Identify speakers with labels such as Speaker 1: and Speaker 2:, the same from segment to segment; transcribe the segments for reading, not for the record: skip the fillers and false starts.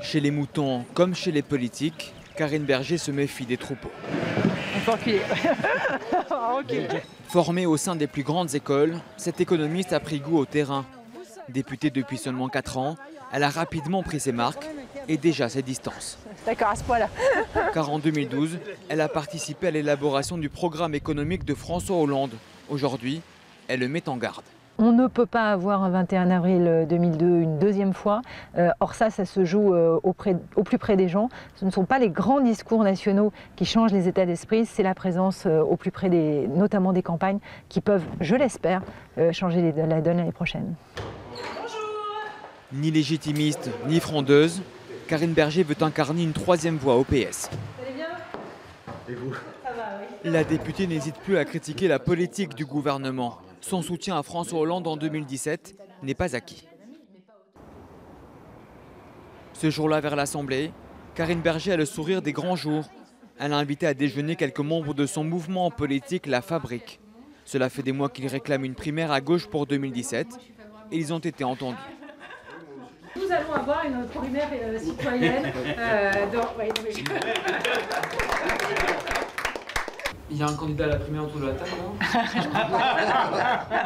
Speaker 1: Chez les moutons comme chez les politiques, Karine Berger se méfie des troupeaux.
Speaker 2: On peut reculer. Okay.
Speaker 1: Formée au sein des plus grandes écoles, cette économiste a pris goût au terrain. Députée depuis seulement 4 ans, elle a rapidement pris ses marques et déjà ses distances.
Speaker 2: D'accord, à ce point-là.
Speaker 1: Car en 2012, elle a participé à l'élaboration du programme économique de François Hollande. Aujourd'hui, elle le met en garde.
Speaker 3: On ne peut pas avoir un 21 avril 2002 une deuxième fois. Or ça se joue au plus près des gens. Ce ne sont pas les grands discours nationaux qui changent les états d'esprit, c'est la présence au plus près notamment des campagnes, qui peuvent, je l'espère, changer la donne l'année prochaine.
Speaker 1: Ni légitimiste, ni frondeuse, Karine Berger veut incarner une troisième voie au PS.
Speaker 3: Vous allez bien ?
Speaker 4: Et vous ?
Speaker 3: Ça va, oui.
Speaker 1: La députée n'hésite plus à critiquer la politique du gouvernement. Son soutien à François Hollande en 2017 n'est pas acquis. Ce jour-là, vers l'Assemblée, Karine Berger a le sourire des grands jours. Elle a invité à déjeuner quelques membres de son mouvement politique La Fabrique. Cela fait des mois qu'ils réclament une primaire à gauche pour 2017 et ils ont été entendus.
Speaker 3: Nous allons avoir une primaire citoyenne.
Speaker 1: Il y a un candidat à la primaire autour de la table, non ?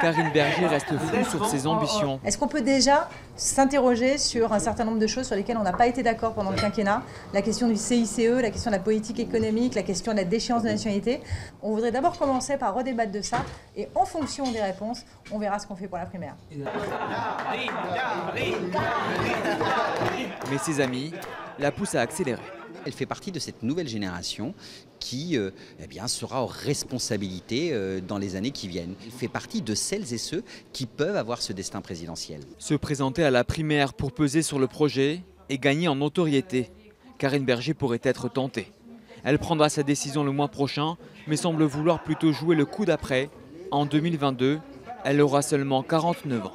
Speaker 1: Karine Berger reste floue sur ses ambitions.
Speaker 5: Est-ce qu'on peut déjà s'interroger sur un certain nombre de choses sur lesquelles on n'a pas été d'accord pendant le quinquennat ? La question du CICE, la question de la politique économique, la question de la déchéance de nationalité. On voudrait d'abord commencer par redébattre de ça et en fonction des réponses, on verra ce qu'on fait pour la primaire.
Speaker 1: Mais ses amis la poussent à accélérer.
Speaker 6: Elle fait partie de cette nouvelle génération qui sera aux responsabilités dans les années qui viennent. Elle fait partie de celles et ceux qui peuvent avoir ce destin présidentiel.
Speaker 1: Se présenter à la primaire pour peser sur le projet et gagner en notoriété. Karine Berger pourrait être tentée. Elle prendra sa décision le mois prochain, mais semble vouloir plutôt jouer le coup d'après. En 2022, elle aura seulement 49 ans.